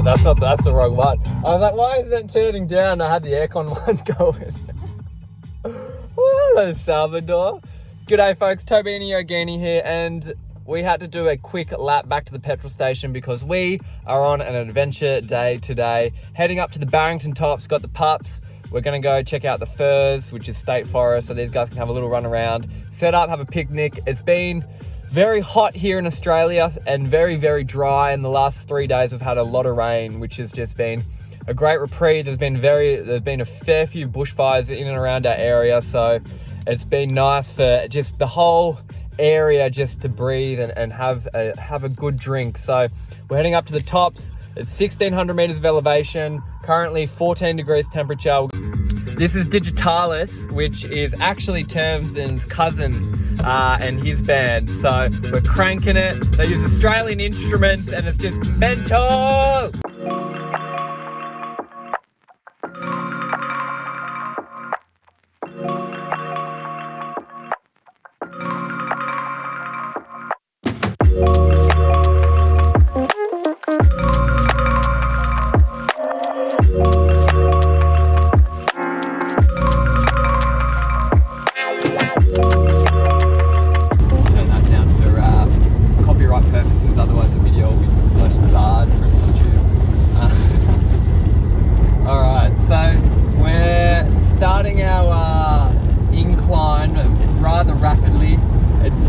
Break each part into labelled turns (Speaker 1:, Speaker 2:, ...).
Speaker 1: that's the wrong one. I was like, why isn't it turning down? I had the aircon one going. Hello, Salvador. G'day, folks. Tobini Yogini here, and we had to do a quick lap back to the petrol station because we are on an adventure day today. Heading up to the Barrington Tops, got the pups. We're gonna go check out the Fairies, which is state forest, so these guys can have a little run around, set up, have a picnic. It's been very hot here in Australia and very, very dry. In the last 3 days, we've had a lot of rain, which has just been a great reprieve. There's been a fair few bushfires in and around our area, so it's been nice for just the whole area just to breathe and have a good drink. So we're heading up to the tops. It's 1,600 meters of elevation, currently 14 degrees temperature. This is Digitalis, which is actually Tamsin's cousin and his band. So we're cranking it. They use Australian instruments and it's just mental.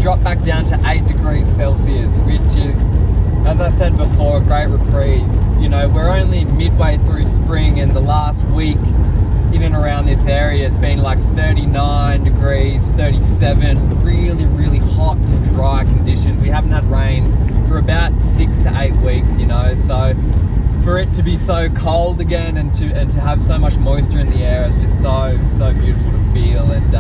Speaker 1: Dropped back down to 8 degrees Celsius, which is, as I said before, a great reprieve. You know, we're only midway through spring, and the last week in and around this area it's been like 39 degrees, 37, really, really hot and dry conditions. We haven't had rain for about 6 to 8 weeks, you know, so for it to be so cold again and to have so much moisture in the air is just so beautiful to feel, and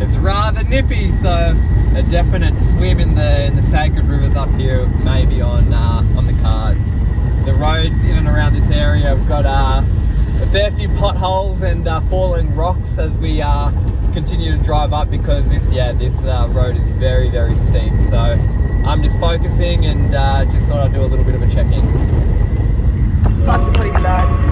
Speaker 1: it's rather nippy, so a definite swim in the sacred rivers up here maybe on the cards. The roads in and around this area have got a fair few potholes and falling rocks as we continue to drive up, because this road is very, very steep. So I'm just focusing and just thought I'd do a little bit of a check-in.
Speaker 2: Fuck the putty today.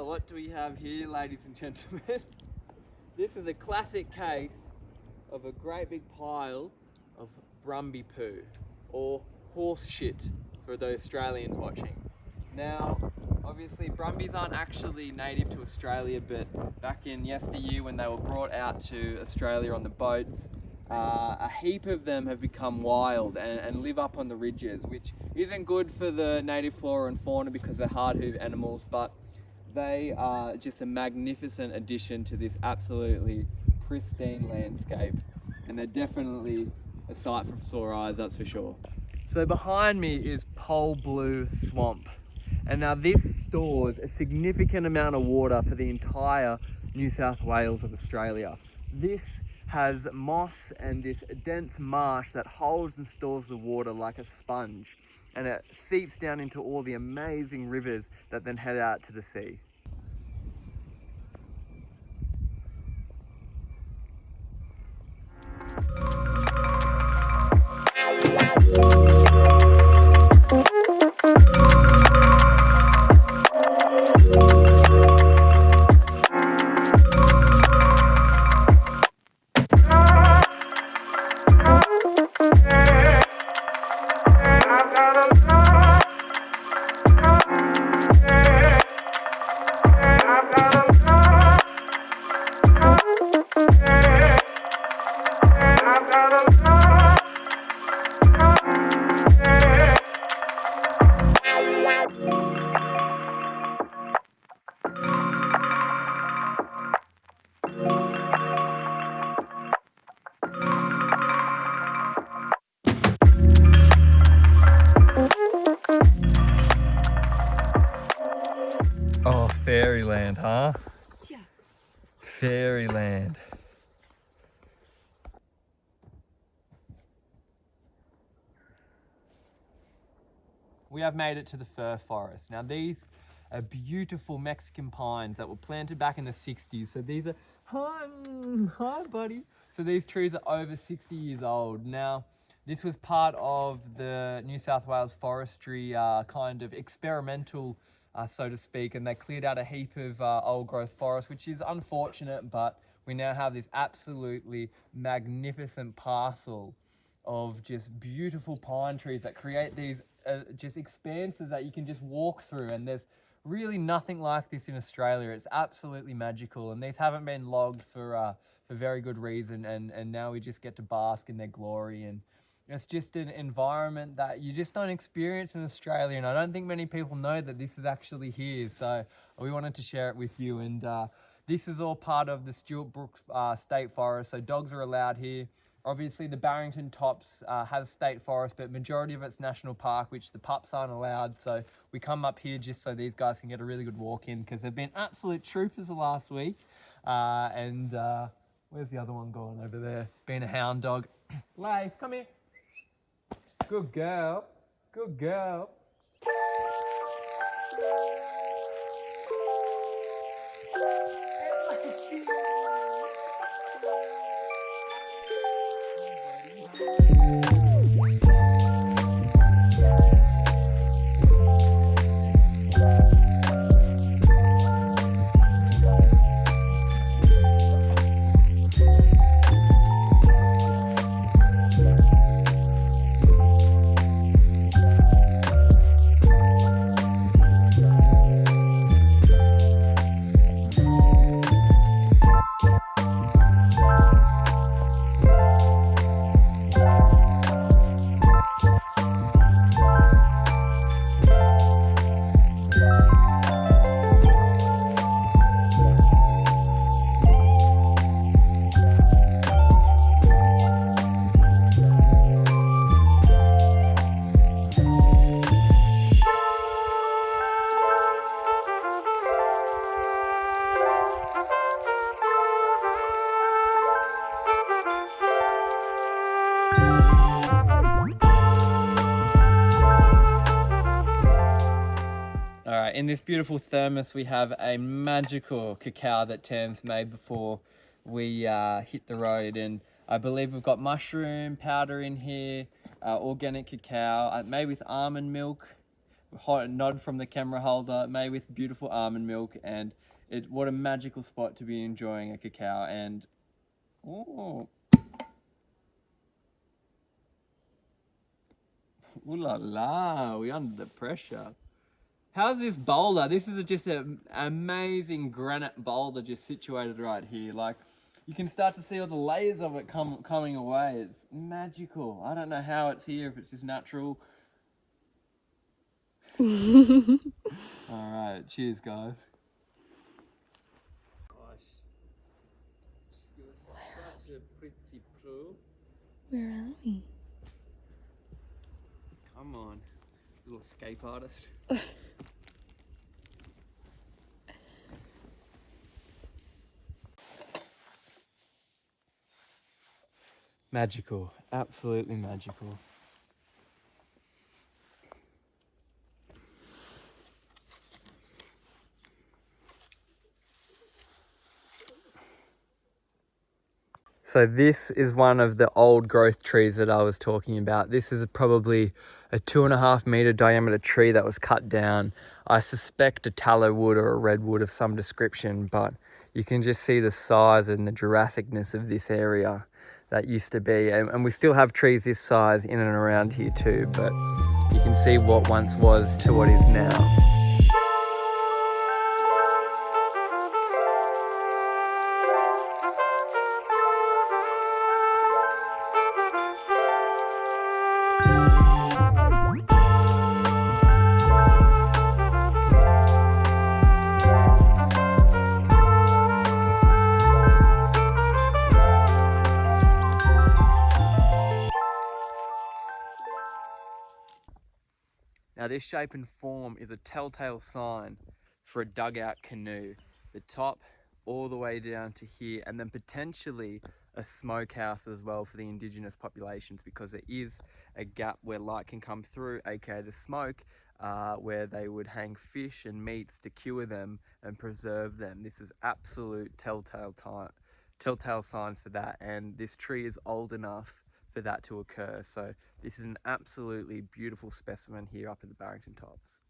Speaker 1: What do we have here, ladies and gentlemen? This is a classic case of a great big pile of Brumby poo, or horse shit for the Australians watching. Now, obviously Brumbies aren't actually native to Australia, but back in yesteryear when they were brought out to Australia on the boats, a heap of them have become wild and live up on the ridges, which isn't good for the native flora and fauna because they're hard-hoof animals, but they are just a magnificent addition to this absolutely pristine landscape, and they're definitely a sight for sore eyes, that's for sure. So behind me is Pole Blue Swamp, and now this stores a significant amount of water for the entire New South Wales of Australia. This has moss and this dense marsh that holds and stores the water like a sponge, and it seeps down into all the amazing rivers that then head out to the sea. fairyland, huh?
Speaker 2: Yeah.
Speaker 1: Fairyland. We have made it to the fir forest. Now these are beautiful Mexican pines that were planted back in the 60s. So these are, hi buddy. So these trees are over 60 years old. Now, this was part of the New South Wales forestry kind of experimental, so to speak, and they cleared out a heap of old growth forest, which is unfortunate, but we now have this absolutely magnificent parcel of just beautiful pine trees that create these just expanses that you can just walk through, and there's really nothing like this in Australia. It's absolutely magical, and these haven't been logged for very good reason, and now we just get to bask in their glory, and it's just an environment that you just don't experience in Australia, and I don't think many people know that this is actually here, so we wanted to share it with you. And this is all part of the Stewart Brook State Forest, so dogs are allowed here. Obviously, the Barrington Tops has state forest, but majority of it's national park, which the pups aren't allowed. So we come up here just so these guys can get a really good walk in, because they've been absolute troopers the last week. Where's the other one going over there? Being a hound dog. Lace, come here. Good girl. Good girl. Alright, in this beautiful thermos we have a magical cacao that Tam's made before we hit the road, and I believe we've got mushroom powder in here, organic cacao, made with almond milk. Hot nod from the camera holder, made with beautiful almond milk, and what a magical spot to be enjoying a cacao. And ooh la la, we're under the pressure. How's this boulder? This is just an amazing granite boulder just situated right here. Like, you can start to see all the layers of it coming away. It's magical. I don't know how it's here, if it's just natural. Alright, cheers guys. Gosh, you're such a pretty pro.
Speaker 2: Where are we?
Speaker 1: Come on, little escape artist. Magical, absolutely magical. So this is one of the old growth trees that I was talking about. This is probably a 2.5 meter diameter tree that was cut down. I suspect a tallow wood or a redwood of some description, but you can just see the size and the Jurassicness of this area that used to be. And we still have trees this size in and around here too, but you can see what once was to what is now. Now this shape and form is a telltale sign for a dugout canoe. The top all the way down to here, and then potentially a smokehouse as well for the indigenous populations, because there is a gap where light can come through, aka the smoke, where they would hang fish and meats to cure them and preserve them. This is absolute telltale signs for that, and this tree is old enough for that to occur. So this is an absolutely beautiful specimen here up at the Barrington Tops.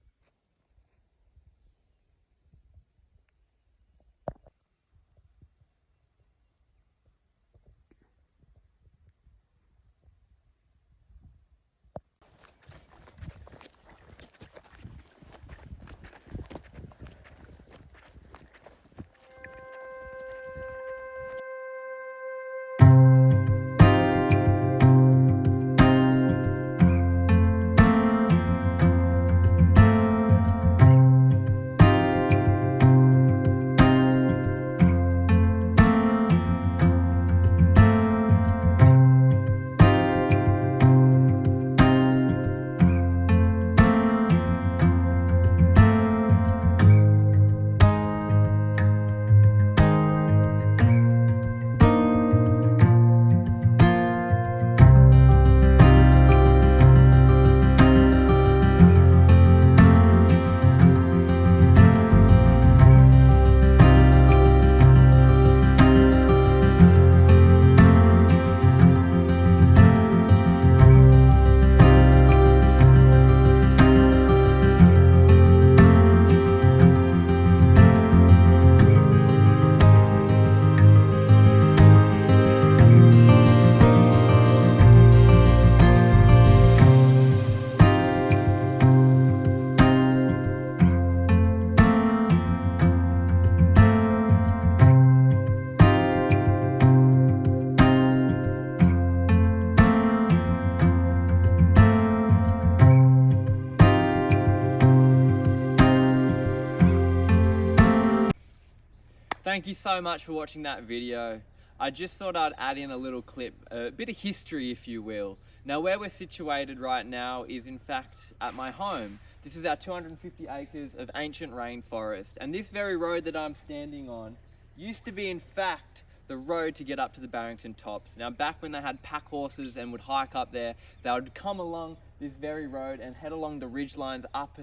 Speaker 1: Thank you so much for watching that video. I just thought I'd add in a little clip, a bit of history if you will. Now where we're situated right now is in fact at my home. This is our 250 acres of ancient rainforest, and this very road that I'm standing on used to be in fact the road to get up to the Barrington Tops. Now back when they had pack horses and would hike up there, they would come along this very road and head along the ridge lines up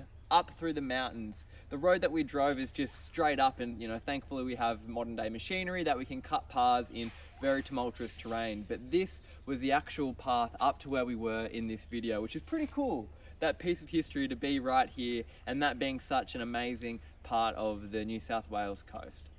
Speaker 1: through the mountains. The road that we drove is just straight up, and thankfully we have modern day machinery that we can cut paths in very tumultuous terrain. But this was the actual path up to where we were in this video, which is pretty cool. That piece of history to be right here, and that being such an amazing part of the New South Wales coast.